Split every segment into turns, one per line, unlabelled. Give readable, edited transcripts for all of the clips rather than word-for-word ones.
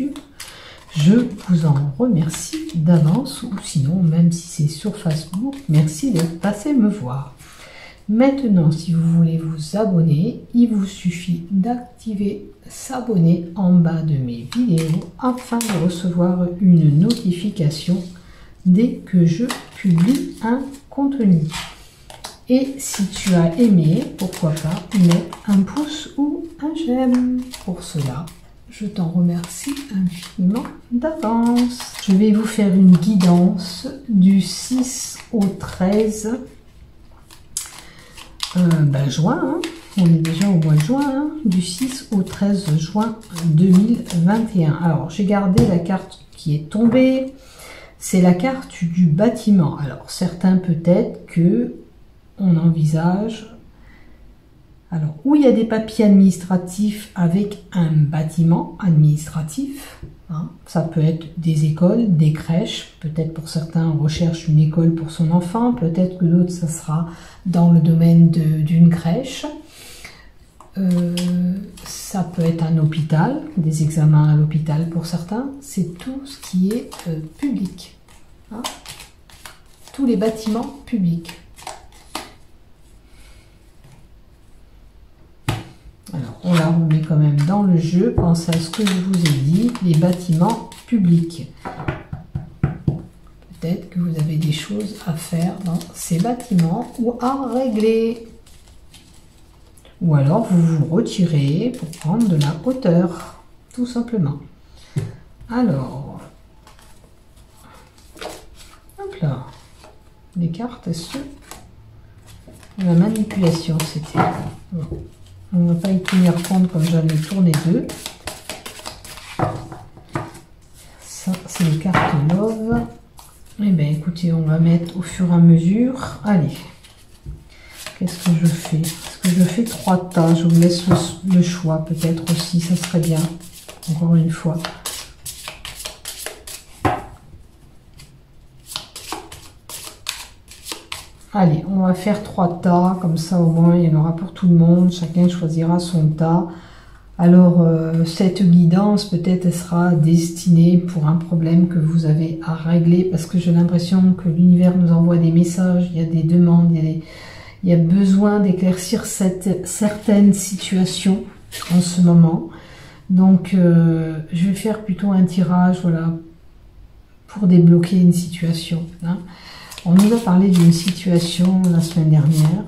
YouTube. Je vous en remercie d'avance, ou sinon, même si c'est sur Facebook, merci d'être passé me voir. Maintenant, si vous voulez vous abonner, il vous suffit d'activer s'abonner en bas de mes vidéos afin de recevoir une notification dès que je publie un contenu. Et si tu as aimé, pourquoi pas mettre un pouce ou un j'aime. Pour cela, je t'en remercie infiniment d'avance. Je vais vous faire une guidance du 6 au 13 juin. Hein. On est déjà au mois de juin, hein, du 6 au 13 juin 2021. Alors, j'ai gardé la carte qui est tombée. C'est la carte du bâtiment. Alors, certains peut-être que on envisage... Alors, où il y a des papiers administratifs avec un bâtiment administratif, hein, ça peut être des écoles, des crèches, peut-être pour certains on recherche une école pour son enfant, peut-être que d'autres ça sera dans le domaine d'une crèche. Ça peut être un hôpital, des examens à l'hôpital pour certains, c'est tout ce qui est public, hein, tous les bâtiments publics. Alors, on la remet quand même dans le jeu. Pensez à ce que je vous ai dit, les bâtiments publics. Peut-être que vous avez des choses à faire dans ces bâtiments ou à régler. Ou alors, vous vous retirez pour prendre de la hauteur, tout simplement. Alors, hop là, les cartes, la manipulation, c'était... Bon. On ne va pas y tenir compte comme j'en ai tourné deux. Ça, c'est les cartes Love. Eh bien, écoutez, on va mettre au fur et à mesure. Allez, qu'est-ce que je fais? Est-ce que je fais 3 tas? Je vous laisse le choix, peut-être aussi, ça serait bien. Encore une fois. Allez, on va faire 3 tas, comme ça au moins il y en aura pour tout le monde, chacun choisira son tas. Alors, cette guidance, peut-être elle sera destinée pour un problème que vous avez à régler, parce que j'ai l'impression que l'univers nous envoie des messages, il y a des demandes, il y a besoin d'éclaircir certaines situations en ce moment. Donc, je vais faire plutôt un tirage, voilà, pour débloquer une situation, hein. On nous a parlé d'une situation la semaine dernière.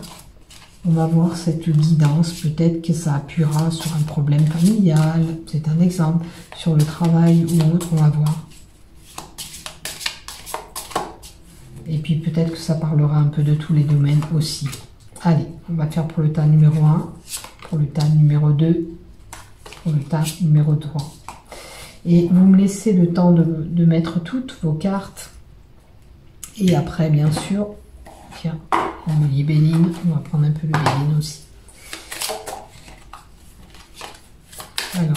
On va voir cette guidance. Peut-être que ça appuiera sur un problème familial. C'est un exemple. Sur le travail ou autre, on va voir. Et puis peut-être que ça parlera un peu de tous les domaines aussi. Allez, on va faire pour le tas numéro 1, pour le tas numéro 2, pour le tas numéro 3. Et vous me laissez le temps de mettre toutes vos cartes. Et après, bien sûr, tiens, on me dit Béline, on va prendre un peu le Béline aussi. Alors,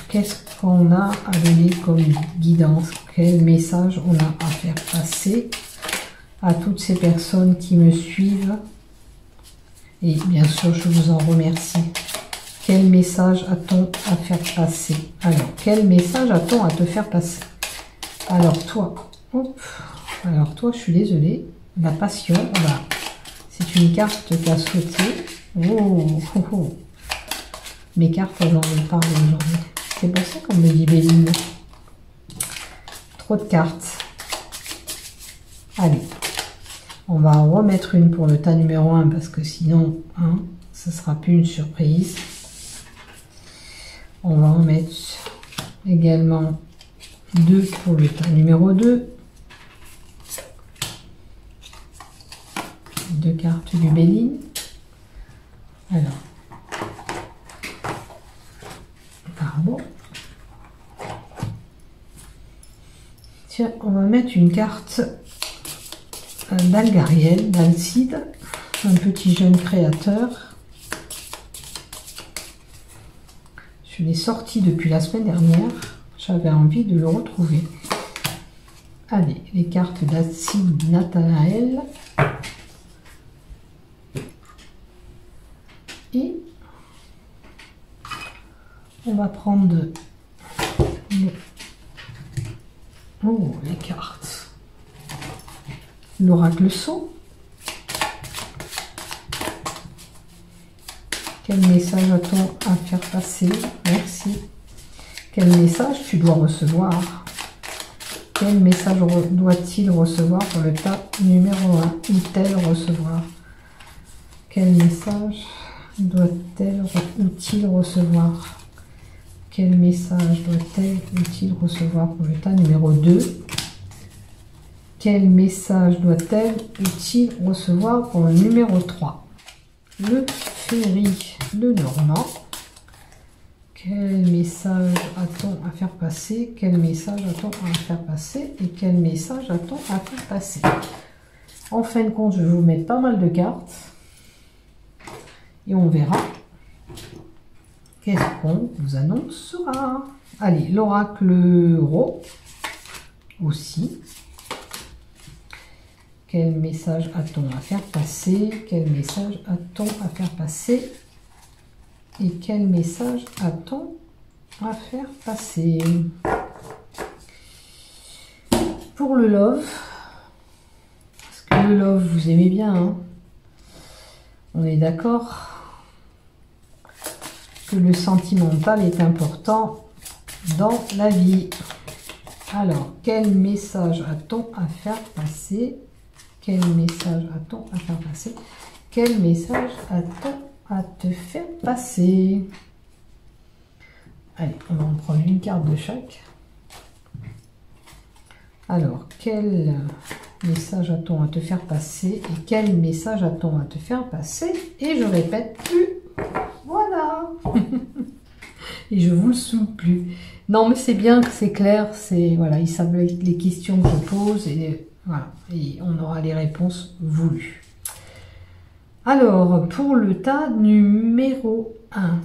qu'est-ce qu'on a à donner comme guidance? Quel message on a à faire passer à toutes ces personnes qui me suivent? Et bien sûr, je vous en remercie. Quel message a-t-on à faire passer? Alors, quel message a-t-on à te faire passer? Alors, toi, hop, alors toi, je suis désolée, la passion, bah, c'est une carte qu'a sauté. Oh, oh, oh. Mes cartes, elles en parlent aujourd'hui. C'est pour ça qu'on me dit Béline. Trop de cartes. Allez, on va en remettre une pour le tas numéro 1 parce que sinon, hein, ça ne sera plus une surprise. On va en mettre également 2 pour le tas numéro 2. 2 cartes du Béline. Alors, pardon. Tiens, on va mettre une carte d'Algariel, d'Alcide, un petit jeune créateur. Je l'ai sorti depuis la semaine dernière. J'avais envie de le retrouver. Allez, les cartes d'Alcide Nathanaël. On va prendre les cartes. L'oracle sceau. Quel message a-t-on à faire passer? Merci. Quel message tu dois recevoir? Quel message doit-il recevoir pour le tas numéro 1? Ou-t-elle recevoir? Quel message doit-elle ou-t-il recevoir? Quel message doit-elle ou-t-il recevoir pour le tas numéro 2? Quel message doit-elle ou-t-il recevoir pour le numéro 3? Le Féerie de Normand. Quel message a-t-on à faire passer? Quel message a-t-on à faire passer? Et quel message a-t-on à faire passer? En fin de compte, je vais vous mettre pas mal de cartes. Et on verra qu'est-ce qu'on vous annoncera. Allez, l'oracle Ro aussi. Quel message a-t-on à faire passer? Quel message a-t-on à faire passer? Et quel message a-t-on à faire passer? Pour le love, parce que le love, vous aimez bien, hein? On est d'accord que le sentimental est important dans la vie. Alors, quel message a-t-on à faire passer? Quel message a-t-on à faire passer? Quel message a-t-on à te faire passer? Allez, on va en prendre une carte de chaque. Alors, quel message a-t-on à te faire passer? Et quel message a-t-on à te faire passer? Et je répète plus. Voilà. Et je vous le souffle plus. Non, mais c'est bien, c'est clair. C'est voilà, ils savent les questions que je pose et voilà, et on aura les réponses voulues. Alors, pour le tas numéro 1,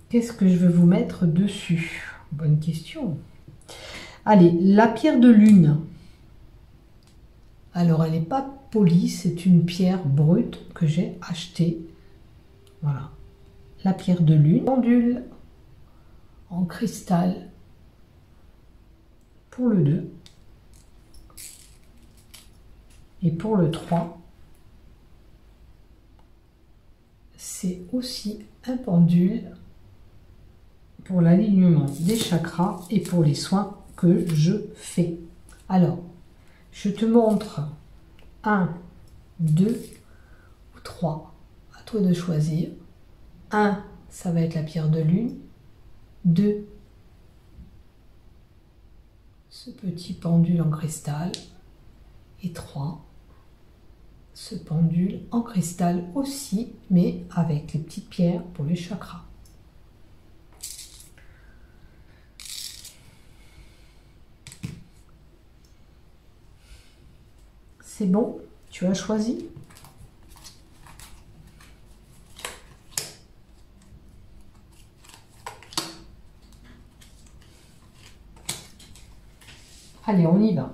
qu'est-ce que je vais vous mettre dessus? Bonne question. Allez, la pierre de lune. Alors, elle n'est pas polie, c'est une pierre brute que j'ai achetée. Voilà. La pierre de lune. Pendule en cristal pour le 2. Et pour le 3, c'est aussi un pendule pour l'alignement des chakras et pour les soins que je fais. Alors, je te montre 1, 2 ou 3. À toi de choisir. 1, ça va être la pierre de lune. 2, ce petit pendule en cristal. Et 3, ce pendule en cristal aussi, mais avec les petites pierres pour les chakras. C'est bon? Tu as choisi? Allez, on y va.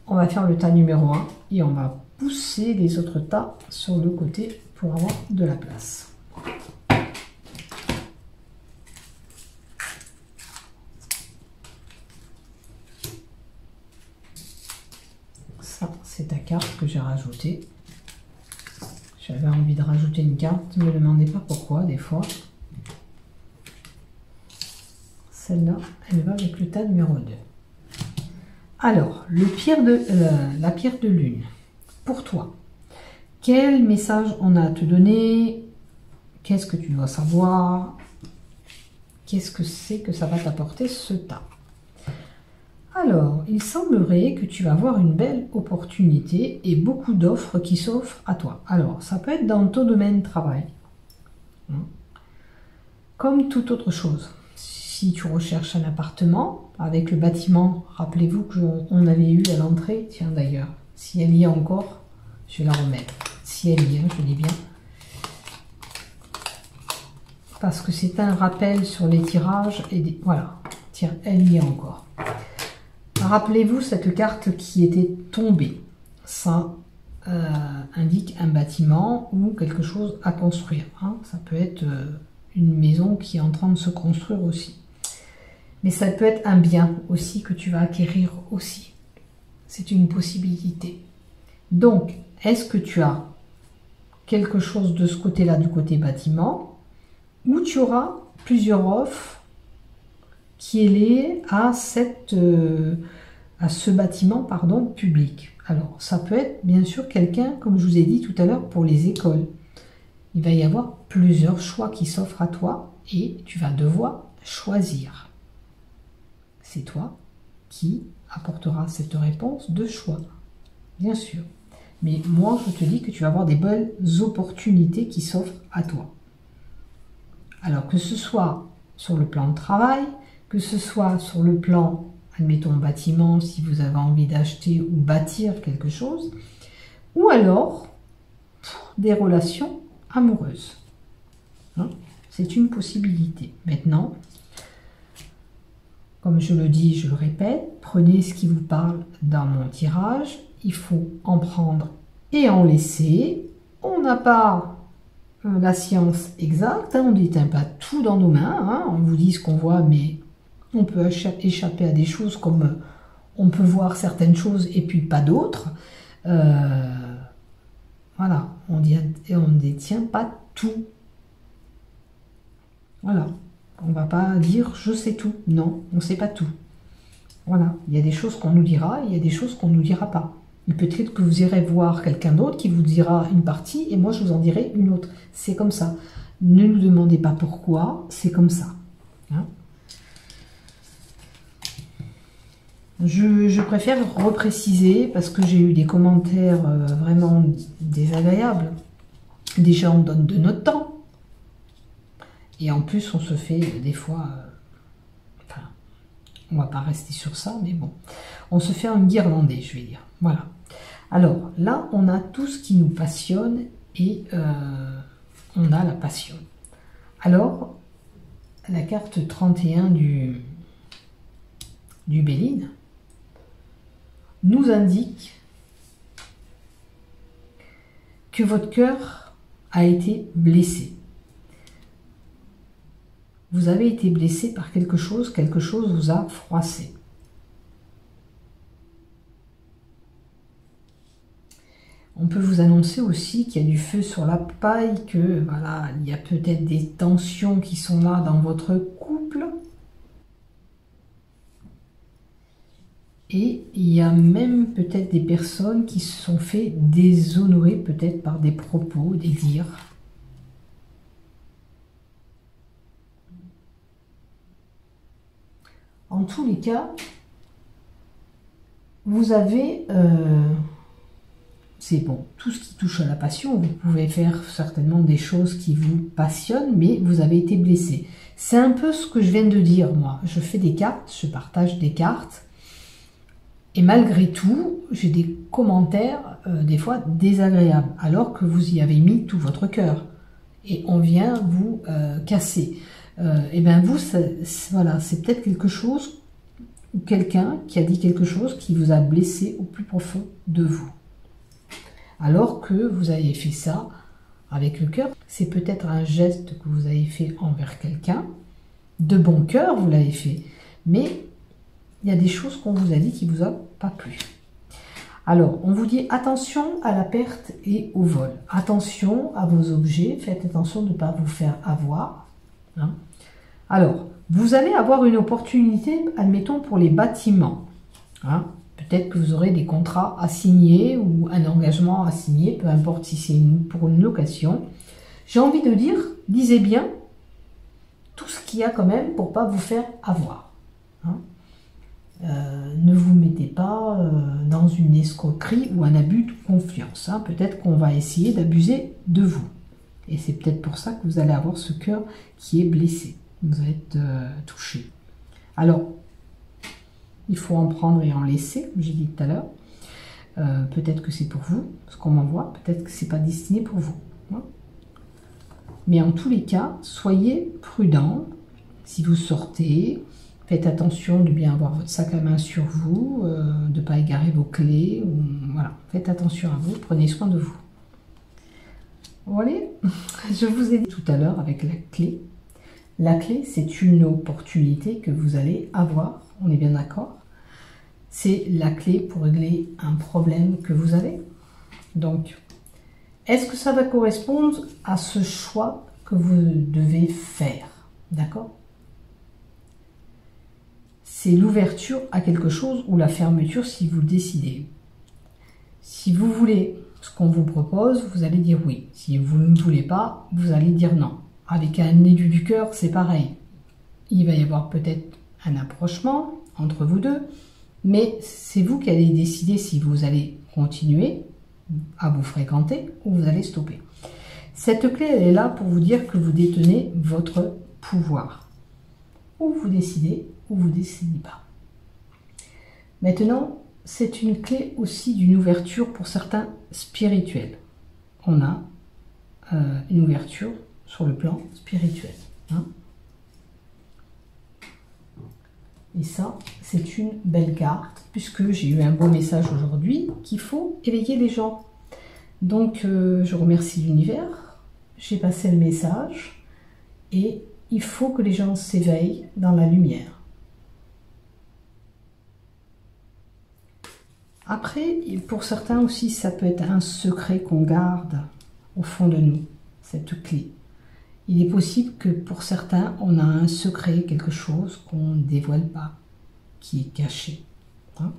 On va faire le tas numéro 1 et on va pousser les autres tas sur le côté pour avoir de la place. Ça, c'est ta carte que j'ai rajoutée. J'avais envie de rajouter une carte, ne me demandez pas pourquoi des fois. Celle-là, elle va avec le tas numéro 2. Alors, la pierre de lune, pour toi, quel message on a à te donner? Qu'est-ce que tu dois savoir? Qu'est-ce que c'est que ça va t'apporter ce tas? Alors, il semblerait que tu vas avoir une belle opportunité et beaucoup d'offres qui s'offrent à toi. Alors, ça peut être dans ton domaine de travail, comme toute autre chose. Si tu recherches un appartement, avec le bâtiment, rappelez-vous qu'on avait eu à l'entrée, tiens d'ailleurs, si elle y est encore, je vais la remettre. Si elle y est, je dis bien. Parce que c'est un rappel sur les tirages, et voilà, tiens, elle y est encore. Rappelez-vous cette carte qui était tombée. Ça indique un bâtiment ou quelque chose à construire. Hein. Ça peut être une maison qui est en train de se construire aussi. Mais ça peut être un bien aussi que tu vas acquérir aussi. C'est une possibilité. Donc, est-ce que tu as quelque chose de ce côté-là, du côté bâtiment, ou tu auras plusieurs offres qui est lié à ce bâtiment public. Alors, ça peut être bien sûr quelqu'un, comme je vous ai dit tout à l'heure, pour les écoles. Il va y avoir plusieurs choix qui s'offrent à toi et tu vas devoir choisir. C'est toi qui apportera cette réponse de choix, bien sûr. Mais moi, je te dis que tu vas avoir des belles opportunités qui s'offrent à toi. Alors, que ce soit sur le plan de travail, que ce soit sur le plan, admettons, bâtiment, si vous avez envie d'acheter ou bâtir quelque chose, ou alors des relations amoureuses. Hein? C'est une possibilité. Maintenant, comme je le dis, je le répète, prenez ce qui vous parle dans mon tirage. Il faut en prendre et en laisser. On n'a pas la science exacte, hein, on ne déteint pas tout dans nos mains. Hein, on vous dit ce qu'on voit, mais on peut échapper à des choses comme on peut voir certaines choses et puis pas d'autres. Voilà, on ne détient pas tout. Voilà. On ne va pas dire je sais tout. Non, on ne sait pas tout. Voilà. Il y a des choses qu'on nous dira, il y a des choses qu'on ne nous dira pas. Et peut-être que vous irez voir quelqu'un d'autre qui vous dira une partie et moi je vous en dirai une autre. C'est comme ça. Ne nous demandez pas pourquoi, c'est comme ça. Hein? Je préfère repréciser parce que j'ai eu des commentaires vraiment désagréables. Déjà, on donne de notre temps. Et en plus, on se fait des fois... enfin, on va pas rester sur ça, mais bon. On se fait un guirlandais, je vais dire. Voilà. Alors, là, on a tout ce qui nous passionne et on a la passion. Alors, la carte 31 du Béline nous indique que votre cœur a été blessé. Vous avez été blessé par quelque chose vous a froissé. On peut vous annoncer aussi qu'il y a du feu sur la paille, que voilà, il y a peut-être des tensions qui sont là dans votre couple. Et il y a même peut-être des personnes qui se sont fait déshonorer peut-être par des propos, des dires. En tous les cas, vous avez, c'est bon, tout ce qui touche à la passion, vous pouvez faire certainement des choses qui vous passionnent, mais vous avez été blessé. C'est un peu ce que je viens de dire, moi. Je fais des cartes, je partage des cartes, et malgré tout, j'ai des commentaires, des fois désagréables, alors que vous y avez mis tout votre cœur. Et on vient vous casser. Et bien vous, voilà, c'est peut-être quelque chose, ou quelqu'un qui a dit quelque chose qui vous a blessé au plus profond de vous. Alors que vous avez fait ça avec le cœur, c'est peut-être un geste que vous avez fait envers quelqu'un, de bon cœur vous l'avez fait, mais il y a des choses qu'on vous a dit qui vous a pas plu. Alors, on vous dit attention à la perte et au vol. Attention à vos objets, faites attention de ne pas vous faire avoir. Hein. Alors, vous allez avoir une opportunité, admettons, pour les bâtiments. Hein. Peut-être que vous aurez des contrats à signer ou un engagement à signer, peu importe si c'est pour une location. J'ai envie de dire, lisez bien tout ce qu'il y a quand même pour ne pas vous faire avoir. Hein. Ne vous mettez pas dans une escroquerie ou un abus de confiance. Hein. Peut-être qu'on va essayer d'abuser de vous. Et c'est peut-être pour ça que vous allez avoir ce cœur qui est blessé. Vous allez être touché. Alors, il faut en prendre et en laisser, comme j'ai dit tout à l'heure. Peut-être que c'est pour vous, ce qu'on m'envoie. Peut-être que ce n'est pas destiné pour vous. Hein. Mais en tous les cas, soyez prudents. Si vous sortez, faites attention de bien avoir votre sac à main sur vous, de ne pas égarer vos clés. Voilà, faites attention à vous, prenez soin de vous. Voilà, je vous ai dit tout à l'heure avec la clé La clé, c'est une opportunité que vous allez avoir, on est bien d'accord. C'est la clé pour régler un problème que vous avez. Donc, est-ce que ça va correspondre à ce choix que vous devez faire? D'accord? C'est l'ouverture à quelque chose ou la fermeture si vous décidez. Si vous voulez ce qu'on vous propose, vous allez dire oui. Si vous ne voulez pas, vous allez dire non. Avec un élu du cœur, c'est pareil. Il va y avoir peut-être un approchement entre vous deux, mais c'est vous qui allez décider si vous allez continuer à vous fréquenter ou vous allez stopper. Cette clé, elle est là pour vous dire que vous détenez votre pouvoir. Ou vous décidez, ou vous décidez pas. Maintenant, c'est une clé aussi d'une ouverture pour certains spirituels. On a une ouverture sur le plan spirituel. Hein. Et ça, c'est une belle carte, puisque j'ai eu un beau message aujourd'hui qu'il faut éveiller les gens. Donc, je remercie l'univers, j'ai passé le message, et il faut que les gens s'éveillent dans la lumière. Après, pour certains aussi, ça peut être un secret qu'on garde au fond de nous, cette clé. Il est possible que pour certains, on a un secret, quelque chose qu'on ne dévoile pas, qui est caché. Hein?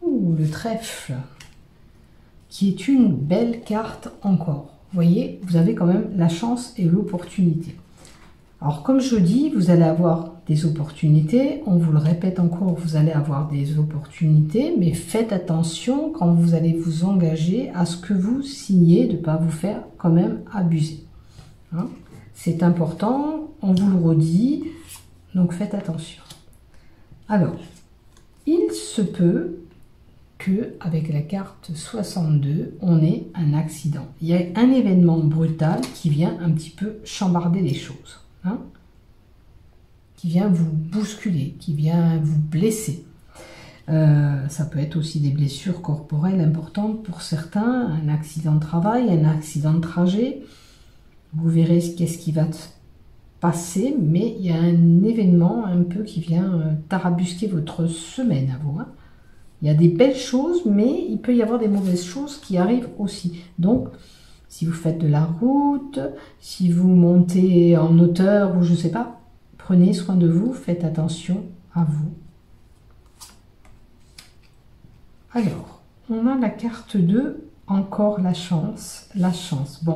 Ouh, le trèfle, qui est une belle carte encore. Vous voyez, vous avez quand même la chance et l'opportunité. Alors, comme je dis, vous allez avoir des opportunités. On vous le répète encore, vous allez avoir des opportunités, mais faites attention quand vous allez vous engager à ce que vous signez, de ne pas vous faire quand même abuser. Hein? C'est important, on vous le redit, donc faites attention. Alors, il se peut que avec la carte 62, on ait un accident. Il y a un événement brutal qui vient un petit peu chambarder les choses. Hein, qui vient vous bousculer, qui vient vous blesser. Ça peut être aussi des blessures corporelles importantes pour certains, un accident de travail, un accident de trajet. Vous verrez qu'est-ce qui va passer, mais il y a un événement un peu qui vient tarabusquer votre semaine à vous. Hein. Il y a des belles choses, mais il peut y avoir des mauvaises choses qui arrivent aussi. Donc, si vous faites de la route, si vous montez en hauteur ou je ne sais pas, prenez soin de vous, faites attention à vous. Alors, on a la carte 2, encore la chance, la chance. Bon,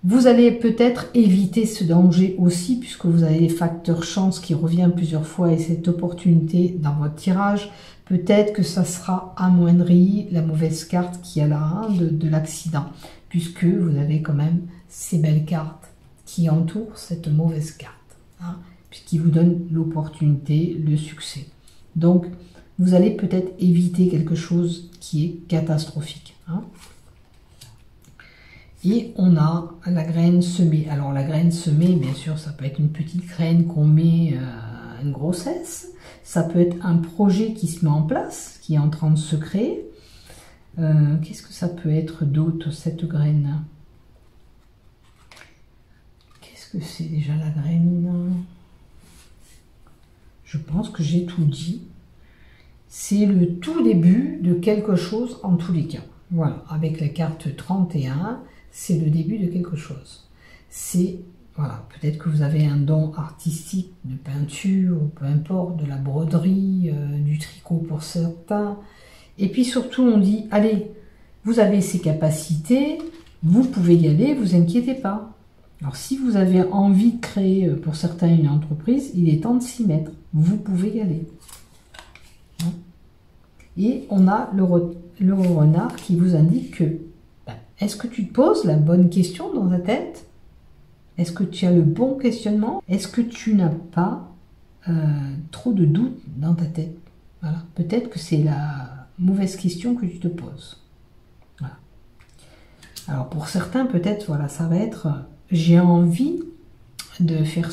vous allez peut-être éviter ce danger aussi, puisque vous avez les facteurs chance qui revient plusieurs fois et cette opportunité dans votre tirage. Peut-être que ça sera amoindri, la mauvaise carte qui est là, de l'accident. Puisque vous avez quand même ces belles cartes qui entourent cette mauvaise carte, hein, puisqu'ils vous donnent l'opportunité, le succès. Donc, vous allez peut-être éviter quelque chose qui est catastrophique. Hein. Et on a la graine semée. Alors, la graine semée, bien sûr, ça peut être une petite graine qu'on met à une grossesse. Ça peut être un projet qui se met en place, qui est en train de se créer. Qu'est-ce que ça peut être d'autre, cette graine? Qu'est-ce que c'est déjà la graine? Je pense que j'ai tout dit. C'est le tout début de quelque chose en tous les cas. Voilà, avec la carte 31, c'est le début de quelque chose. C'est, voilà, peut-être que vous avez un don artistique de peinture, ou peu importe, de la broderie, du tricot pour certains. Et puis surtout, on dit, allez, vous avez ces capacités, vous pouvez y aller, vous inquiétez pas. Alors, si vous avez envie de créer, pour certains, une entreprise, il est temps de s'y mettre. Vous pouvez y aller. Et on a le renard qui vous indique que, est-ce que tu te poses la bonne question dans ta tête? Est-ce que tu as le bon questionnement? Est-ce que tu n'as pas trop de doutes dans ta tête? Voilà. Peut-être que c'est la mauvaise question que tu te poses. Voilà. Alors pour certains, peut-être, voilà, ça va être j'ai envie de faire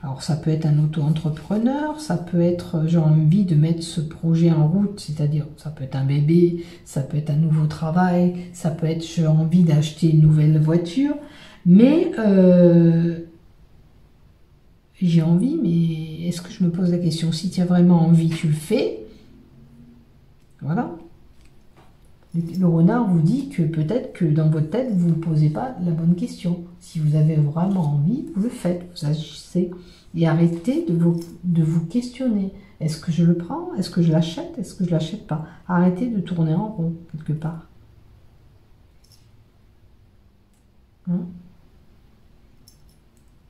Alors ça peut être un auto-entrepreneur, ça peut être j'ai envie de mettre ce projet en route, c'est-à-dire ça peut être un bébé, ça peut être un nouveau travail, ça peut être j'ai envie d'acheter une nouvelle voiture, mais j'ai envie, mais est-ce que je me pose la question, si tu as vraiment envie, tu le fais, voilà. Le renard vous dit que peut-être que dans votre tête, vous ne posez pas la bonne question. Si vous avez vraiment envie, vous le faites, vous agissez. Et arrêtez de vous questionner. Est-ce que je le prends? Est-ce que je l'achète? Est-ce que je ne l'achète pas? Arrêtez de tourner en rond, quelque part. Hein?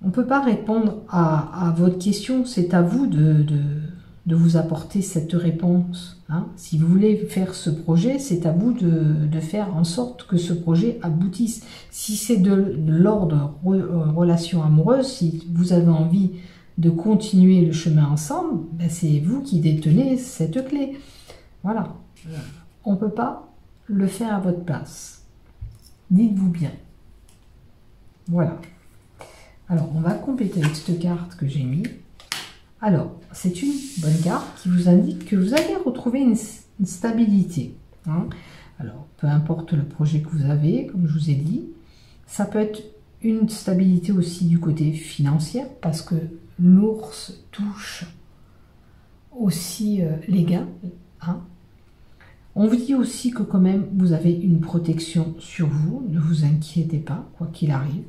On ne peut pas répondre à votre question. C'est à vous de vous apporter cette réponse. Hein. Si vous voulez faire ce projet, c'est à vous de faire en sorte que ce projet aboutisse. Si c'est de l'ordre relation amoureuse, si vous avez envie de continuer le chemin ensemble, ben c'est vous qui détenez cette clé. Voilà. On ne peut pas le faire à votre place. Dites-vous bien. Voilà. Alors, on va compléter avec cette carte que j'ai mis. Alors, c'est une bonne carte qui vous indique que vous allez retrouver une stabilité. Hein. Alors, peu importe le projet que vous avez, comme je vous ai dit, ça peut être une stabilité aussi du côté financier, parce que l'ours touche aussi les gains. Hein. On vous dit aussi que quand même, vous avez une protection sur vous, ne vous inquiétez pas, quoi qu'il arrive.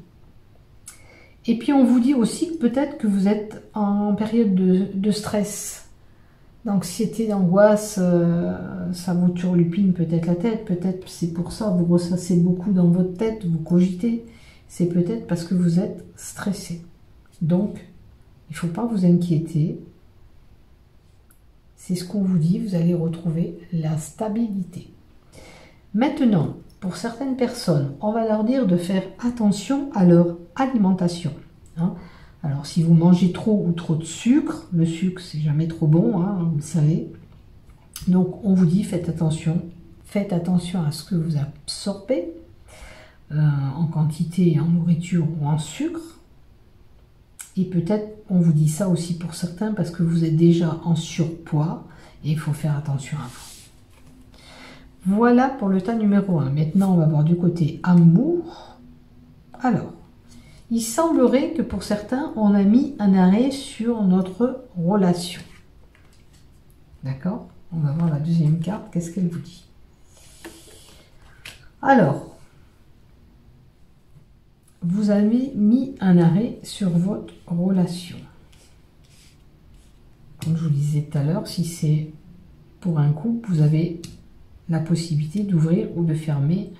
Et puis on vous dit aussi que peut-être que vous êtes en période de stress, d'anxiété, d'angoisse, ça vous turlupine peut-être la tête, peut-être c'est pour ça, vous ressassez beaucoup dans votre tête, vous cogitez, c'est peut-être parce que vous êtes stressé. Donc, il ne faut pas vous inquiéter, c'est ce qu'on vous dit, vous allez retrouver la stabilité. Maintenant, pour certaines personnes, on va leur dire de faire attention à leur alimentation. Hein. Alors, si vous mangez trop ou trop de sucre, le sucre, c'est jamais trop bon, hein, vous le savez. Donc, on vous dit, faites attention à ce que vous absorbez en quantité, en nourriture ou en sucre. Et peut-être, on vous dit ça aussi pour certains, parce que vous êtes déjà en surpoids et il faut faire attention à vous. Voilà pour le tas numéro 1. Maintenant, on va voir du côté amour. Alors, il semblerait que pour certains, on a mis un arrêt sur notre relation. D'accord? On va voir la deuxième carte. Qu'est-ce qu'elle vous dit? Alors, vous avez mis un arrêt sur votre relation. Comme je vous le disais tout à l'heure, si c'est pour un couple, vous avez la possibilité d'ouvrir ou de fermer.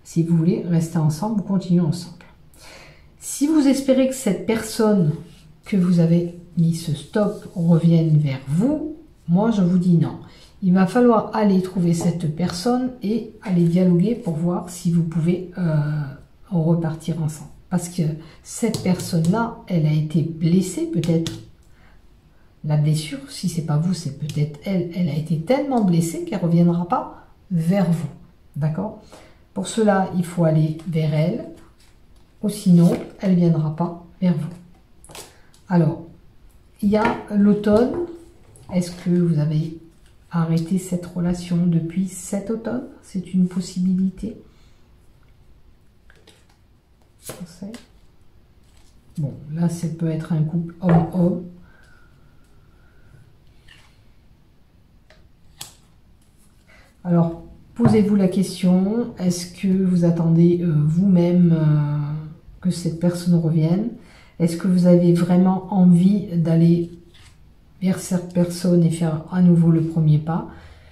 Si vous voulez rester ensemble ou continuer ensemble. Si vous espérez que cette personne que vous avez mis ce stop revienne vers vous, moi je vous dis non. Il va falloir aller trouver cette personne et aller dialoguer pour voir si vous pouvez repartir ensemble. Parce que cette personne-là, elle a été blessée peut-être. La blessure, si c'est pas vous, c'est peut-être elle. Elle a été tellement blessée qu'elle ne reviendra pas vers vous. D'accord? Pour cela, il faut aller vers elle. Ou sinon, elle ne viendra pas vers vous. Alors, il y a l'automne. Est-ce que vous avez arrêté cette relation depuis cet automne? C'est une possibilité. Bon, là, ça peut être un couple homme-homme. Alors, posez-vous la question, est-ce que vous attendez vous-même que cette personne revienne? Est-ce que vous avez vraiment envie d'aller vers cette personne et faire à nouveau le premier pas?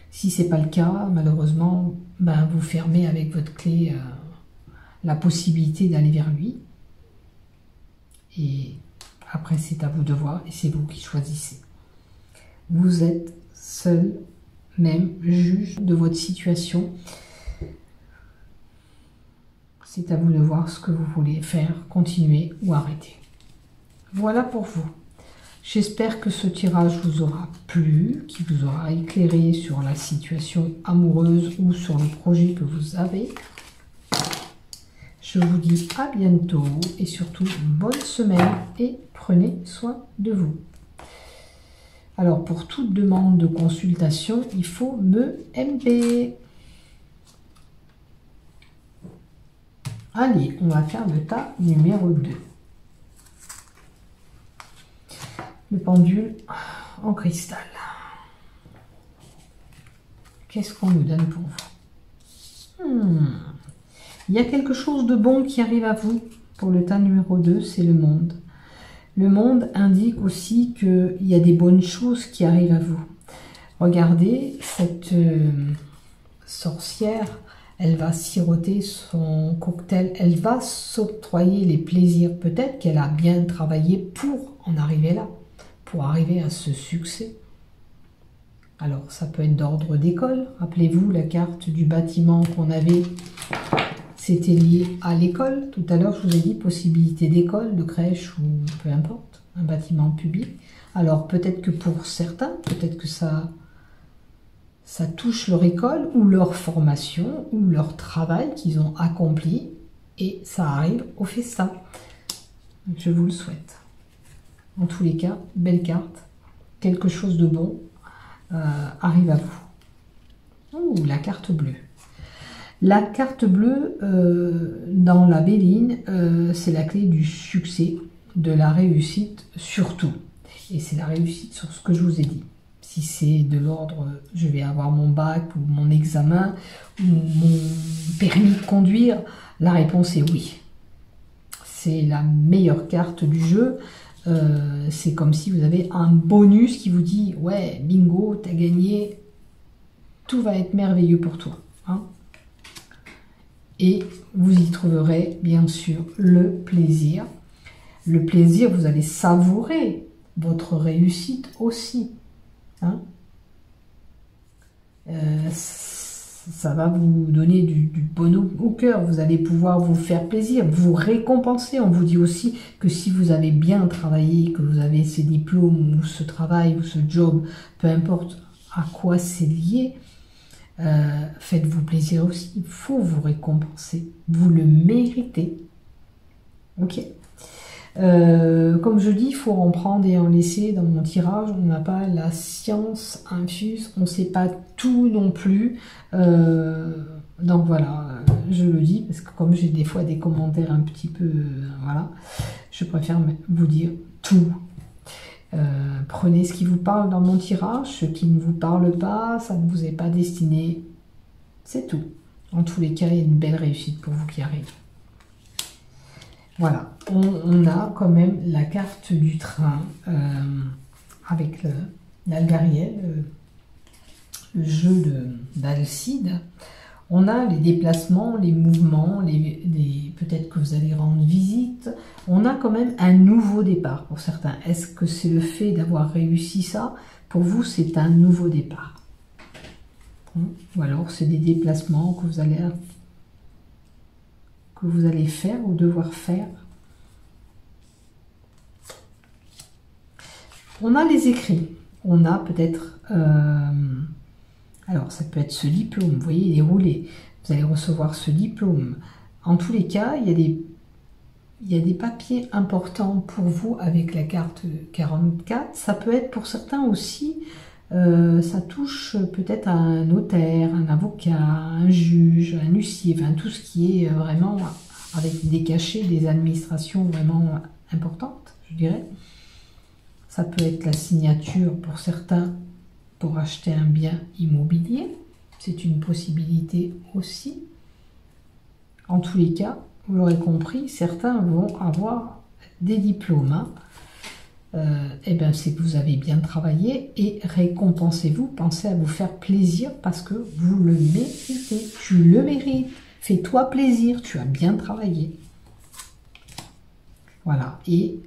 Si ce n'est pas le cas, malheureusement, ben, vous fermez avec votre clé la possibilité d'aller vers lui. Et après, c'est à vous de voir et c'est vous qui choisissez. Vous êtes seul, même juge de votre situation. C'est à vous de voir ce que vous voulez faire, continuer ou arrêter. Voilà pour vous. J'espère que ce tirage vous aura plu, qu'il vous aura éclairé sur la situation amoureuse ou sur le projet que vous avez. Je vous dis à bientôt et surtout bonne semaine et Prenez soin de vous. Alors, pour toute demande de consultation, il faut me MP. Allez, on va faire le tas numéro 2. Le pendule en cristal. Qu'est-ce qu'on nous donne pour vous? Il y a quelque chose de bon qui arrive à vous pour le tas numéro 2, c'est le monde. Le monde indique aussi qu'il y a des bonnes choses qui arrivent à vous. Regardez, cette sorcière, elle va siroter son cocktail, elle va s'octroyer les plaisirs. Peut-être qu'elle a bien travaillé pour en arriver là, pour arriver à ce succès. Alors, ça peut être d'ordre d'école. Rappelez-vous la carte du bâtiment qu'on avait, c'était lié à l'école. Tout à l'heure, je vous ai dit possibilité d'école, de crèche ou peu importe, un bâtiment public. Alors, peut-être que pour certains, peut-être que ça touche leur école ou leur formation ou leur travail qu'ils ont accompli et ça arrive au festin. Je vous le souhaite. En tous les cas, belle carte. Quelque chose de bon arrive à vous. Ouh, la carte bleue. La carte bleue, dans la béline, c'est la clé du succès, de la réussite surtout. Et c'est la réussite sur ce que je vous ai dit. Si c'est de l'ordre, je vais avoir mon bac ou mon examen ou mon permis de conduire, la réponse est oui. C'est la meilleure carte du jeu. C'est comme si vous avez un bonus qui vous dit « Ouais, bingo, t'as gagné, tout va être merveilleux pour toi. Hein ». Et vous y trouverez bien sûr le plaisir. Le plaisir, vous allez savourer votre réussite aussi. Hein, ça va vous donner du bonheur au cœur, vous allez pouvoir vous faire plaisir, vous récompenser. On vous dit aussi que si vous avez bien travaillé, que vous avez ces diplômes ou ce travail ou ce job, peu importe à quoi c'est lié, faites-vous plaisir aussi, il faut vous récompenser, vous le méritez. Ok. Comme je dis, il faut en prendre et en laisser. Dans mon tirage, on n'a pas la science infuse, on ne sait pas tout non plus. Donc voilà, je le dis parce que comme j'ai des fois des commentaires un petit peu, voilà, je préfère vous dire tout. Prenez ce qui vous parle dans mon tirage, ce qui ne vous parle pas, ça ne vous est pas destiné, c'est tout. En tous les cas, il y a une belle réussite pour vous qui arrive. Voilà, on a quand même la carte du train avec l'Algariel, le jeu d'Alcide. On a les déplacements, les mouvements, peut-être que vous allez rendre visite. On a quand même un nouveau départ pour certains. Est-ce que c'est le fait d'avoir réussi ça? Pour vous, c'est un nouveau départ. Ou alors, c'est des déplacements que vous allez faire ou devoir faire. On a les écrits. On a peut-être... alors, ça peut être ce diplôme. Vous voyez, il est roulé. Vous allez recevoir ce diplôme. En tous les cas, il y a des papiers importants pour vous avec la carte 44. Ça peut être pour certains aussi... ça touche peut-être à un notaire, un avocat, un juge, un huissier, enfin tout ce qui est vraiment avec des cachets, des administrations vraiment importantes, je dirais. Ça peut être la signature pour certains pour acheter un bien immobilier. C'est une possibilité aussi. En tous les cas, vous l'aurez compris, certains vont avoir des diplômes. Hein. Eh bien, c'est que vous avez bien travaillé et récompensez-vous, pensez à vous faire plaisir parce que vous le méritez, tu le mérites, fais-toi plaisir, tu as bien travaillé. Voilà, et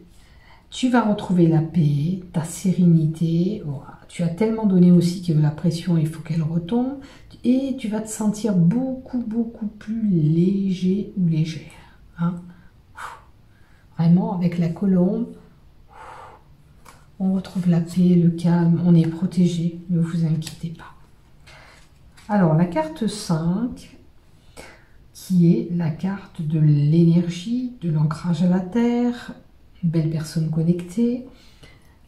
tu vas retrouver la paix, ta sérénité, voilà. Tu as tellement donné aussi que la pression, il faut qu'elle retombe et tu vas te sentir beaucoup, beaucoup plus léger ou légère. Hein. Vraiment, avec la colombe, on retrouve la paix, le calme, on est protégé, ne vous inquiétez pas. Alors, la carte 5, qui est la carte de l'énergie, de l'ancrage à la terre, une belle personne connectée.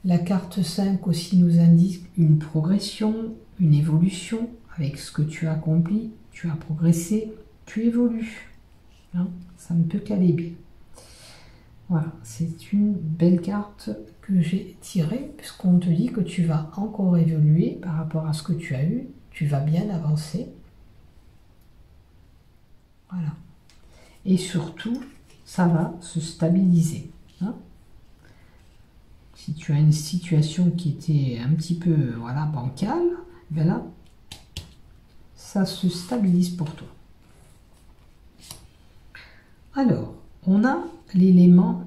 La carte 5 aussi nous indique une progression, une évolution avec ce que tu as accompli. Tu as progressé, tu évolues. Hein, ça ne peut qu'aller bien. Voilà, c'est une belle carte que j'ai tirée, puisqu'on te dit que tu vas encore évoluer par rapport à ce que tu as eu. Tu vas bien avancer. Voilà. Et surtout, ça va se stabiliser. Hein. Si tu as une situation qui était un petit peu voilà, bancale, ben là, ça se stabilise pour toi. Alors, on a l'élément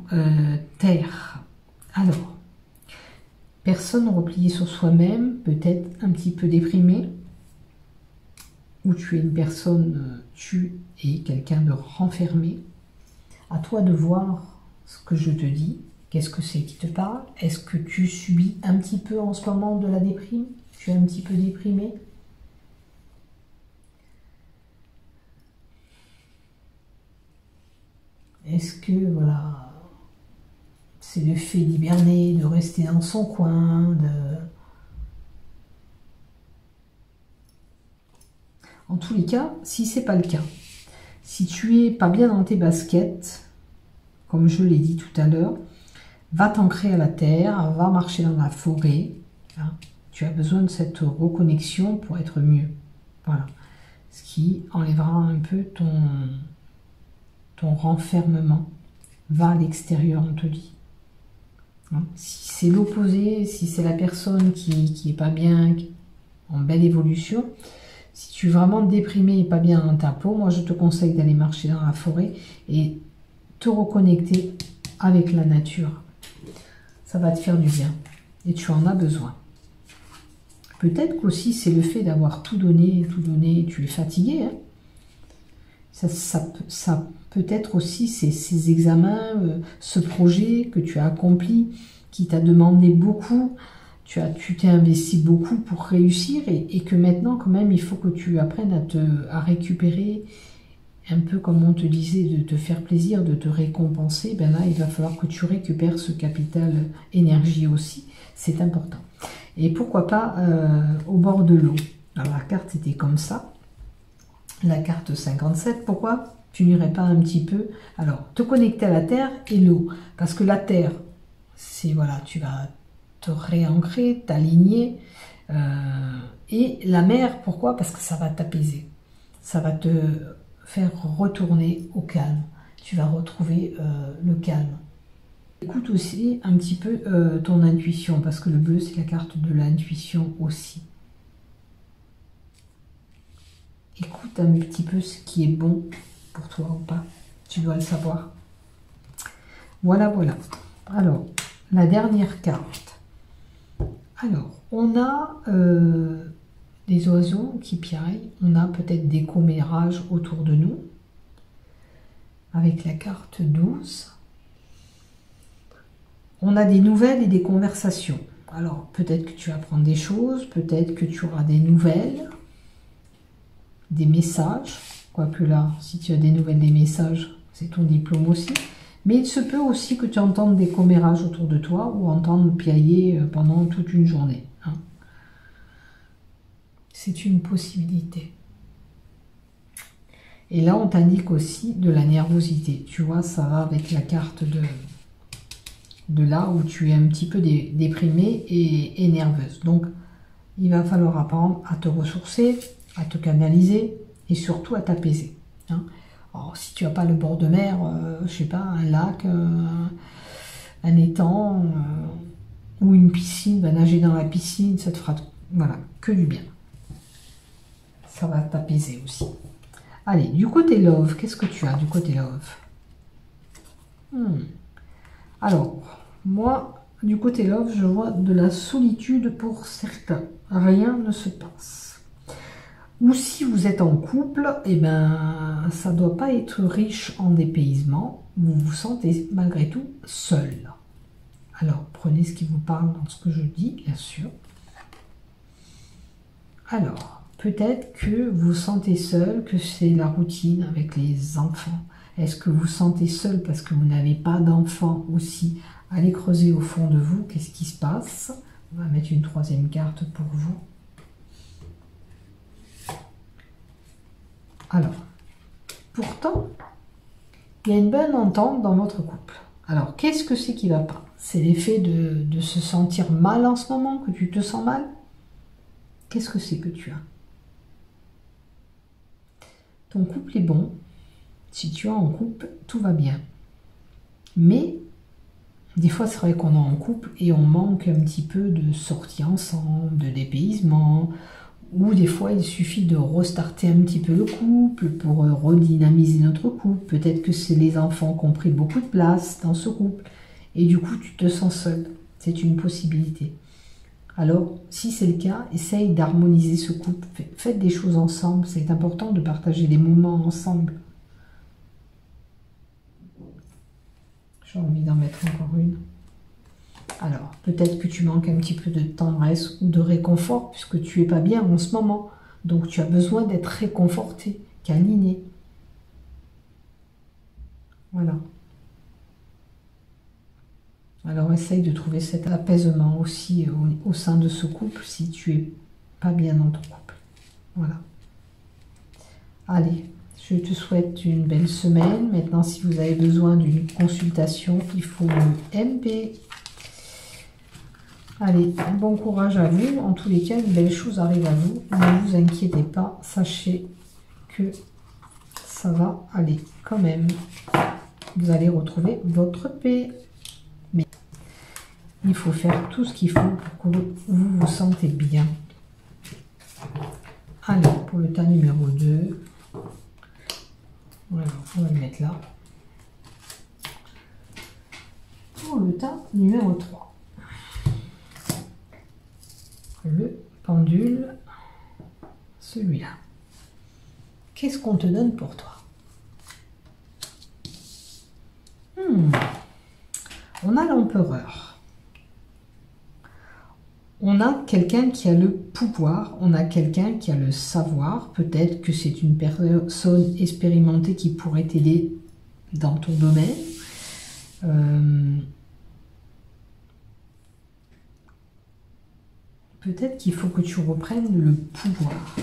terre. Alors, personne repliée sur soi-même, peut-être un petit peu déprimée, ou tu es une personne, tu es quelqu'un de renfermé. À toi de voir ce que je te dis. Qu'est-ce que c'est qui te parle? Est-ce que tu subis un petit peu en ce moment de la déprime? Tu es un petit peu déprimé? Est-ce que, voilà, c'est le fait d'hiberner, de rester dans son coin, En tous les cas, si c'est pas le cas, si tu es pas bien dans tes baskets, comme je l'ai dit tout à l'heure, va t'ancrer à la terre, va marcher dans la forêt. Hein. Tu as besoin de cette reconnexion pour être mieux. Voilà. Ce qui enlèvera un peu ton renfermement. Va à l'extérieur, on te dit. Hein. Si c'est l'opposé, si c'est la personne qui est pas bien, en belle évolution, si tu es vraiment déprimé et pas bien dans ta peau, moi je te conseille d'aller marcher dans la forêt et te reconnecter avec la nature. Ça va te faire du bien et tu en as besoin. Peut-être qu'aussi c'est le fait d'avoir tout donné, tu es fatigué. Hein. Ça peut être aussi ces examens, ce projet que tu as accompli, qui t'a demandé beaucoup. Tu t'es investi beaucoup pour réussir et que maintenant quand même il faut que tu apprennes à récupérer un peu comme on te disait, de te faire plaisir, de te récompenser. Ben là il va falloir que tu récupères ce capital énergie aussi, c'est important. Et pourquoi pas au bord de l'eau. Alors la carte était comme ça, la carte 57, pourquoi tu n'irais pas un petit peu, alors te connecter à la terre et l'eau, parce que la terre, c'est voilà, tu vas te réancrer, t'aligner. Et la mer, pourquoi? Parce que ça va t'apaiser. Ça va te faire retourner au calme. Tu vas retrouver le calme. Écoute aussi un petit peu ton intuition, parce que le bleu, c'est la carte de l'intuition aussi. Écoute un petit peu ce qui est bon pour toi ou pas. Tu dois le savoir. Voilà, voilà. Alors, la dernière carte. Alors, on a des oiseaux qui piaillent, on a peut-être des commérages autour de nous, avec la carte 12. On a des nouvelles et des conversations. Alors, peut-être que tu vas apprendre des choses, peut-être que tu auras des nouvelles, des messages, quoique là, si tu as des nouvelles, des messages, c'est ton diplôme aussi. Mais il se peut aussi que tu entendes des commérages autour de toi ou entendre piailler pendant toute une journée. Hein. C'est une possibilité. Et là, on t'indique aussi de la nervosité. Tu vois, ça va avec la carte de là où tu es un petit peu déprimée et nerveuse. Donc, il va falloir apprendre à te ressourcer, à te canaliser et surtout à t'apaiser. Hein. Alors, si tu n'as pas le bord de mer, je sais pas, un lac, un étang ou une piscine, bah, nager dans la piscine, ça te fera voilà, que du bien. Ça va t'apaiser aussi. Allez, du côté love, qu'est-ce que tu as du côté love? Alors, moi, du côté love, je vois de la solitude pour certains. Rien ne se passe. Ou si vous êtes en couple, eh ben, ça ne doit pas être riche en dépaysement. Vous vous sentez malgré tout seul. Alors, prenez ce qui vous parle dans ce que je dis, bien sûr. Alors, peut-être que vous vous sentez seul, que c'est la routine avec les enfants. Est-ce que vous vous sentez seul parce que vous n'avez pas d'enfants aussi Allez creuser au fond de vous, qu'est-ce qui se passe. On va mettre une troisième carte pour vous. Alors, pourtant, il y a une bonne entente dans votre couple. Alors, qu'est-ce que c'est qui ne va pas? C'est l'effet de se sentir mal en ce moment, que tu te sens mal? Qu'est-ce que c'est que tu as? Ton couple est bon. Si tu es en couple, tout va bien. Mais, des fois, c'est vrai qu'on est en couple et on manque un petit peu de sorties ensemble, de dépaysement, ou des fois, il suffit de restarter un petit peu le couple pour redynamiser notre couple. Peut-être que c'est les enfants qui ont pris beaucoup de place dans ce couple et du coup, tu te sens seul. C'est une possibilité. Alors, si c'est le cas, essaye d'harmoniser ce couple. Faites des choses ensemble. C'est important de partager des moments ensemble. J'ai envie d'en mettre encore une. Alors, peut-être que tu manques un petit peu de tendresse ou de réconfort puisque tu n'es pas bien en ce moment. Donc, tu as besoin d'être réconforté, câliné. Voilà. Alors, essaye de trouver cet apaisement aussi au sein de ce couple si tu n'es pas bien dans ton couple. Voilà. Allez, je te souhaite une belle semaine. Maintenant, si vous avez besoin d'une consultation, il faut me MP. Allez, bon courage à vous. En tous les cas, une belle chose arrive à vous. Ne vous inquiétez pas. Sachez que ça va aller quand même. Vous allez retrouver votre paix. Mais il faut faire tout ce qu'il faut pour que vous vous sentez bien. Allez, pour le tas numéro 2. Voilà, on va le mettre là. Pour le tas numéro 3. Le pendule, celui-là. Qu'est-ce qu'on te donne pour toi? On a l'empereur. On a quelqu'un qui a le pouvoir, on a quelqu'un qui a le savoir. Peut-être que c'est une personne expérimentée qui pourrait t'aider dans ton domaine. Peut-être qu'il faut que tu reprennes le pouvoir.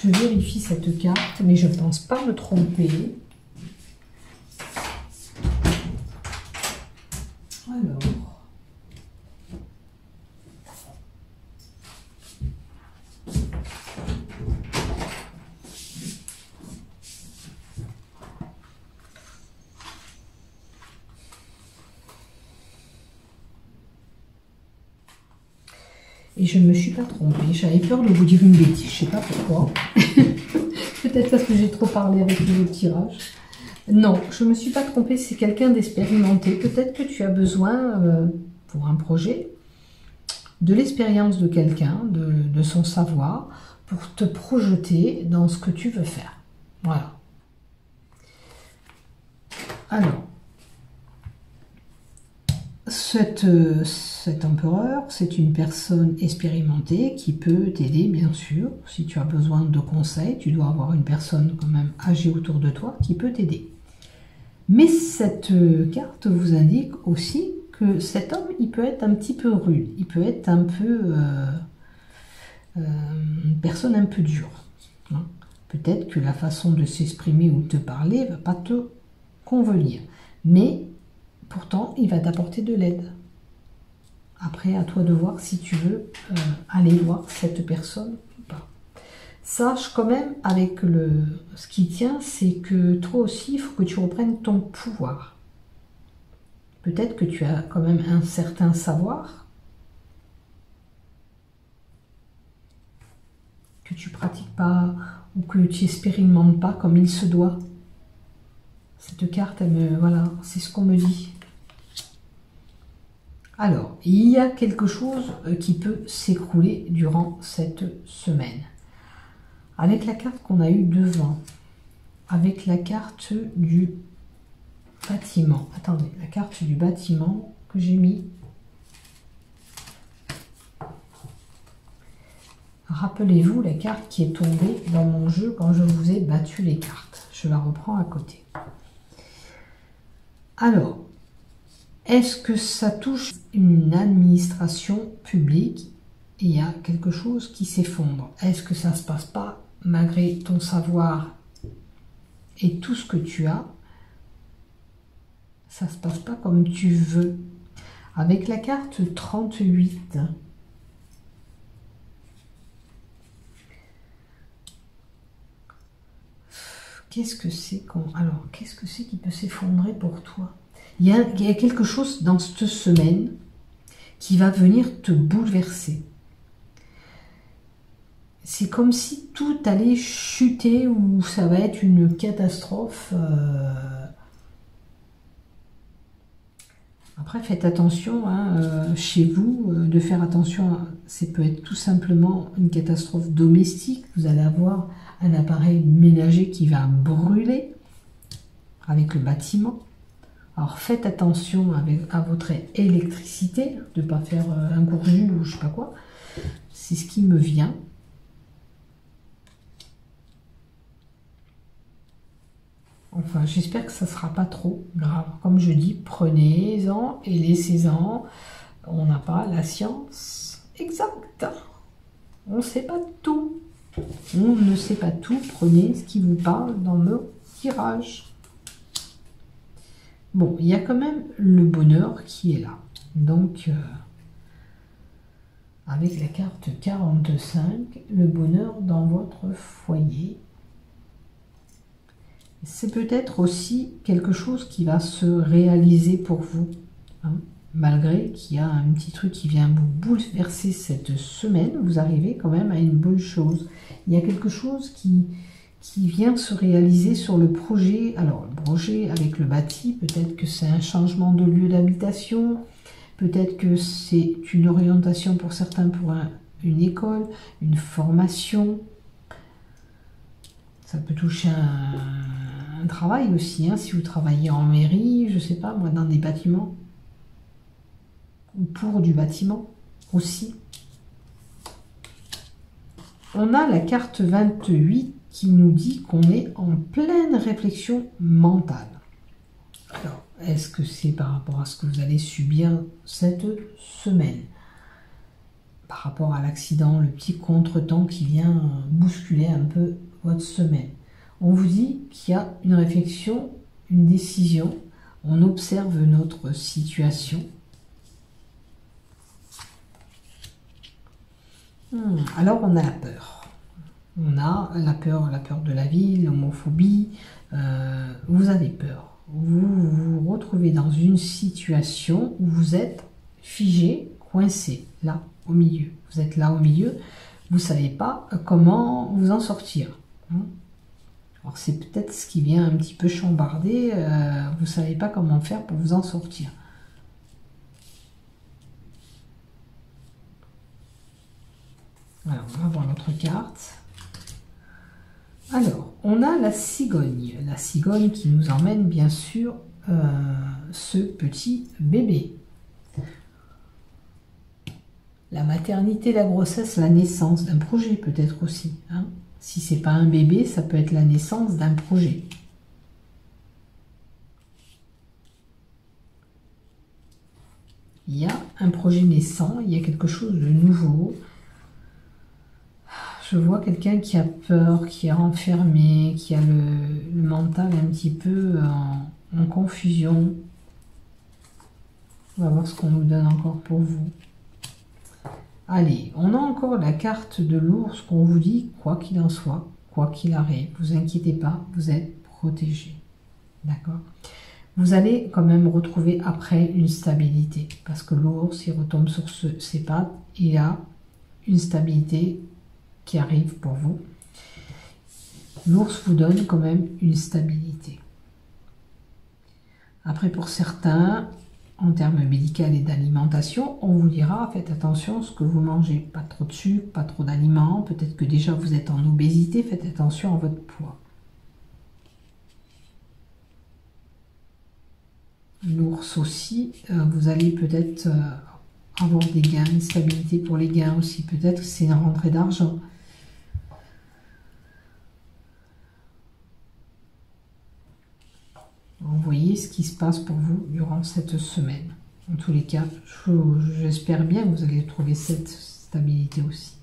Je vérifie cette carte, mais je ne pense pas me tromper. Alors. Et je ne me suis pas trompée. J'avais peur de vous dire une bêtise. Je ne sais pas pourquoi. Peut-être parce que j'ai trop parlé avec le tirage. Non, je ne me suis pas trompée. C'est quelqu'un d'expérimenté. Peut-être que tu as besoin, pour un projet, de l'expérience de quelqu'un, de son savoir, pour te projeter dans ce que tu veux faire. Voilà. Alors, cet empereur, c'est une personne expérimentée qui peut t'aider, bien sûr. Si tu as besoin de conseils, tu dois avoir une personne quand même âgée autour de toi qui peut t'aider. Mais cette carte vous indique aussi que cet homme, il peut être un petit peu rude. Il peut être un peu... une personne un peu dure. Hein. Peut-être que la façon de s'exprimer ou de te parler ne va pas te convenir. Mais... pourtant, il va t'apporter de l'aide. Après, à toi de voir si tu veux aller voir cette personne ou pas. Sache quand même, avec ce qui tient, c'est que toi aussi, il faut que tu reprennes ton pouvoir. Peut-être que tu as quand même un certain savoir que tu pratiques pas ou que tu expérimentes pas comme il se doit. Cette carte, voilà, c'est ce qu'on me dit. Alors, il y a quelque chose qui peut s'écrouler durant cette semaine. Avec la carte qu'on a eue devant, avec la carte du bâtiment. Attendez, la carte du bâtiment que j'ai mis. Rappelez-vous la carte qui est tombée dans mon jeu quand je vous ai battu les cartes. Je la reprends à côté. Alors, Est-ce que ça touche une administration publique et il y a quelque chose qui s'effondre? Est-ce que ça ne se passe pas malgré ton savoir et tout ce que tu as? Ça ne se passe pas comme tu veux. Avec la carte 38, qu'est-ce que c'est alors, qu'est-ce que c'est qui peut s'effondrer pour toi? Il y a quelque chose dans cette semaine qui va venir te bouleverser. C'est comme si tout allait chuter ou ça va être une catastrophe. Après, faites attention chez vous, de faire attention. Ça peut être tout simplement une catastrophe domestique. Vous allez avoir un appareil ménager qui va brûler avec le bâtiment. Alors faites attention à votre électricité, de ne pas faire un court-jus ou je sais pas quoi. C'est ce qui me vient. Enfin, j'espère que ça ne sera pas trop grave. Comme je dis, prenez-en et laissez-en. On n'a pas la science exacte. On ne sait pas tout. On ne sait pas tout. Prenez ce qui vous parle dans nos tirages. Bon, il y a quand même le bonheur qui est là. Donc, avec la carte 45, le bonheur dans votre foyer. C'est peut-être aussi quelque chose qui va se réaliser pour vous. Malgré qu'il y a un petit truc qui vient vous bouleverser cette semaine, vous arrivez quand même à une bonne chose. Il y a quelque chose qui vient se réaliser sur le projet. Alors, le projet avec le bâti, peut-être que c'est un changement de lieu d'habitation, peut-être que c'est une orientation pour certains pour une école, une formation. Ça peut toucher un travail aussi, si vous travaillez en mairie, je sais pas, moi, dans des bâtiments. Ou pour du bâtiment aussi. On a la carte 28 qui nous dit qu'on est en pleine réflexion mentale. Alors, est-ce que c'est par rapport à ce que vous allez subir cette semaine? Par rapport à l'accident, le petit contretemps qui vient bousculer un peu votre semaine. On vous dit qu'il y a une réflexion, une décision. On observe notre situation. Alors on a la peur. On a la peur de la vie, l'homophobie. Vous avez peur. Vous vous retrouvez dans une situation où vous êtes figé, coincé, là, au milieu. Vous êtes là au milieu, vous ne savez pas comment vous en sortir. Alors c'est peut-être ce qui vient un petit peu chambarder, vous ne savez pas comment faire pour vous en sortir. Alors, on va voir notre carte. Alors, on a la cigogne. La cigogne qui nous emmène, bien sûr, ce petit bébé. La maternité, la grossesse, la naissance d'un projet peut-être aussi. Si c'est pas un bébé, ça peut être la naissance d'un projet. Il y a un projet naissant, il y a quelque chose de nouveau. Je vois quelqu'un qui a peur, qui est renfermé, qui a le mental un petit peu en confusion. On va voir ce qu'on nous donne encore pour vous. Allez, on a encore la carte de l'ours qu'on vous dit, quoi qu'il en soit, quoi qu'il arrive, vous inquiétez pas, vous êtes protégé. D'accord? Vous allez quand même retrouver après une stabilité, parce que l'ours, il retombe sur ses pattes, il a une stabilité qui arrive pour vous. L'ours vous donne quand même une stabilité. Après, pour certains, en termes médicaux et d'alimentation, on vous dira, faites attention à ce que vous mangez. Pas trop de sucre, pas trop d'aliments. Peut-être que déjà vous êtes en obésité, faites attention à votre poids. L'ours aussi, vous allez peut-être avoir des gains, une stabilité pour les gains aussi. Peut-être que c'est une rentrée d'argent. Vous voyez ce qui se passe pour vous durant cette semaine. En tous les cas, j'espère bien que vous allez trouver cette stabilité aussi.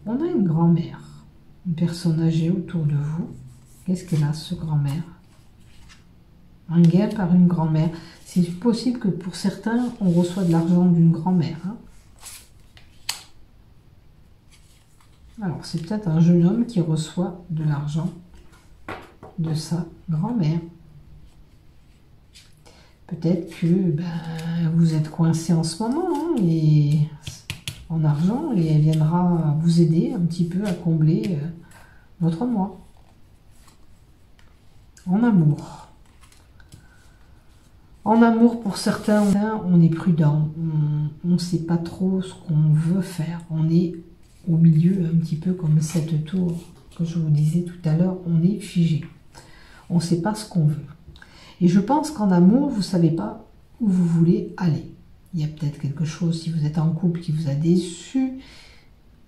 On a une grand-mère, une personne âgée autour de vous. Qu'est-ce qu'elle a, ce grand-mère? Un gain par une grand-mère. C'est possible que pour certains, on reçoit de l'argent d'une grand-mère. Hein. Alors, c'est peut-être un jeune homme qui reçoit de l'argent de sa grand-mère. Peut-être que vous êtes coincé en ce moment hein, et en argent et elle viendra vous aider un petit peu à combler votre mois. En amour. En amour, pour certains, on est prudent. On ne sait pas trop ce qu'on veut faire. On est au milieu, un petit peu comme cette tour que je vous disais tout à l'heure. On est figé. On ne sait pas ce qu'on veut. Et je pense qu'en amour, vous ne savez pas où vous voulez aller. Il y a peut-être quelque chose, si vous êtes en couple, qui vous a déçu,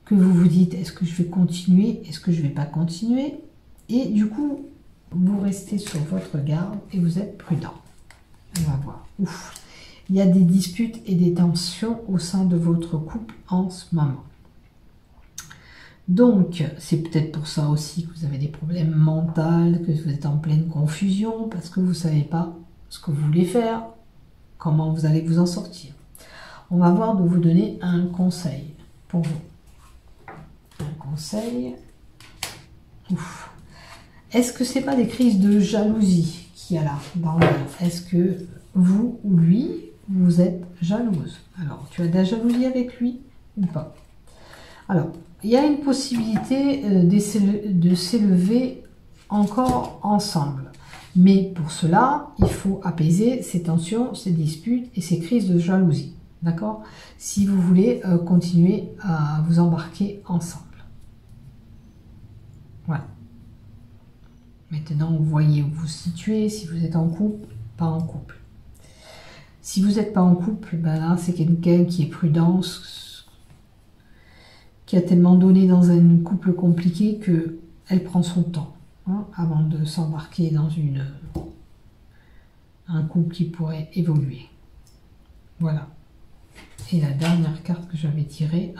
que vous vous dites, est-ce que je vais continuer, est-ce que je ne vais pas continuer? Et du coup, vous restez sur votre garde et vous êtes prudent. On va voir. Ouf. Il y a des disputes et des tensions au sein de votre couple en ce moment. Donc, c'est peut-être pour ça aussi que vous avez des problèmes mentaux, que vous êtes en pleine confusion, parce que vous ne savez pas ce que vous voulez faire, comment vous allez vous en sortir. On va voir de vous donner un conseil pour vous. Un conseil. Ouf. Est-ce que ce n'est pas des crises de jalousie qu'il y a là, dans l'air? Est-ce que vous ou lui, vous êtes jalouse? Alors, tu as de la jalousie avec lui ou pas? Alors, il y a une possibilité de s'élever encore ensemble. Mais pour cela, il faut apaiser ces tensions, ces disputes et ces crises de jalousie. D'accord? Si vous voulez continuer à vous embarquer ensemble. Voilà. Maintenant, vous voyez où vous vous situez, si vous êtes en couple, pas en couple. Si vous n'êtes pas en couple, ben là, c'est quelqu'un qui est prudent, qui a tellement donné dans un couple compliqué qu'elle prend son temps hein, avant de s'embarquer dans un couple qui pourrait évoluer. Voilà. Et la dernière carte que j'avais tirée,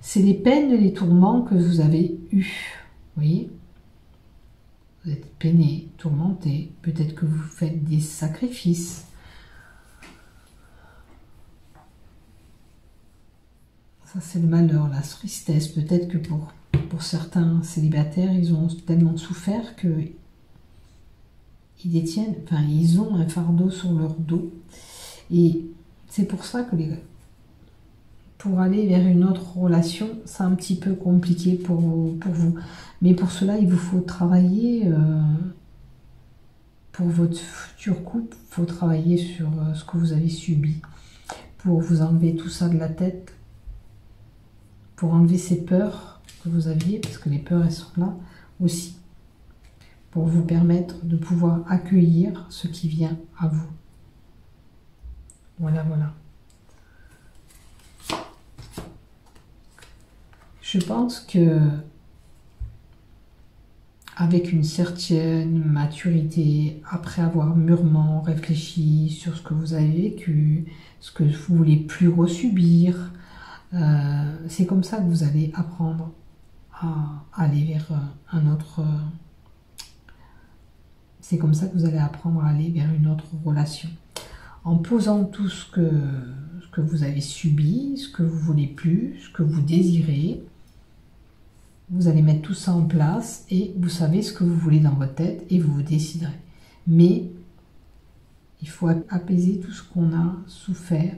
c'est les peines et les tourments que vous avez eus. Vous voyez? Vous êtes peiné, tourmenté, peut-être que vous faites des sacrifices. Ça, c'est le malheur, la tristesse. Peut-être que pour certains célibataires, ils ont tellement souffert qu'ils détiennent, enfin, ils ont un fardeau sur leur dos. Et c'est pour ça que pour aller vers une autre relation, c'est un petit peu compliqué pour vous. Mais pour cela, il vous faut travailler, pour votre futur couple, il faut travailler sur ce que vous avez subi, pour vous enlever tout ça de la tête, pour enlever ces peurs que vous aviez, parce que les peurs, elles sont là aussi, pour vous permettre de pouvoir accueillir ce qui vient à vous. Voilà, voilà. Je pense que avec une certaine maturité, après avoir mûrement réfléchi sur ce que vous avez vécu, ce que vous ne voulez plus resubir, c'est comme ça que vous allez apprendre à aller vers un autre... c'est comme ça que vous allez apprendre à aller vers une autre relation. En posant tout ce que vous avez subi, ce que vous ne voulez plus, ce que vous désirez, vous allez mettre tout ça en place et vous savez ce que vous voulez dans votre tête et vous déciderez. Mais il faut apaiser tout ce qu'on a souffert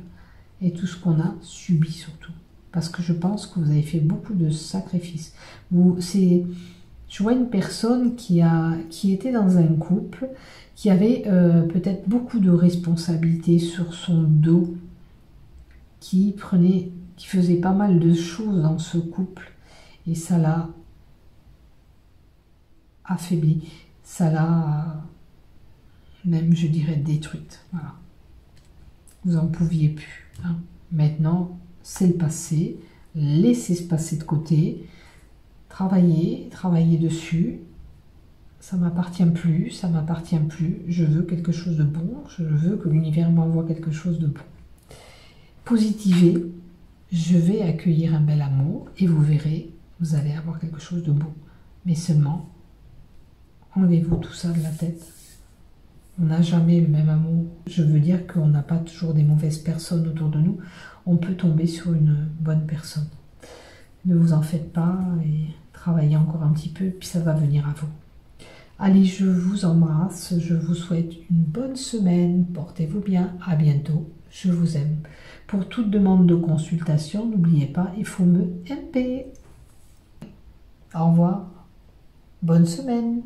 et tout ce qu'on a subi surtout. Parce que je pense que vous avez fait beaucoup de sacrifices. Je vois une personne qui était dans un couple, qui avait peut-être beaucoup de responsabilités sur son dos, qui faisait pas mal de choses dans ce couple. Et ça l'a affaibli, ça l'a même, je dirais, détruite. Voilà. Vous n'en pouviez plus. Hein. Maintenant, c'est le passé. Laissez se passer de côté. Travaillez dessus. ça m'appartient plus, ça m'appartient plus, je veux quelque chose de bon, je veux que l'univers m'envoie quelque chose de bon. Positivez, je vais accueillir un bel amour et vous verrez, vous allez avoir quelque chose de beau. Mais seulement, enlevez-vous tout ça de la tête. On n'a jamais le même amour. Je veux dire qu'on n'a pas toujours des mauvaises personnes autour de nous. On peut tomber sur une bonne personne. Ne vous en faites pas et travaillez encore un petit peu, puis ça va venir à vous. Allez, je vous embrasse, je vous souhaite une bonne semaine, portez-vous bien, à bientôt, je vous aime. Pour toute demande de consultation, n'oubliez pas, il faut me MP. Au revoir, bonne semaine.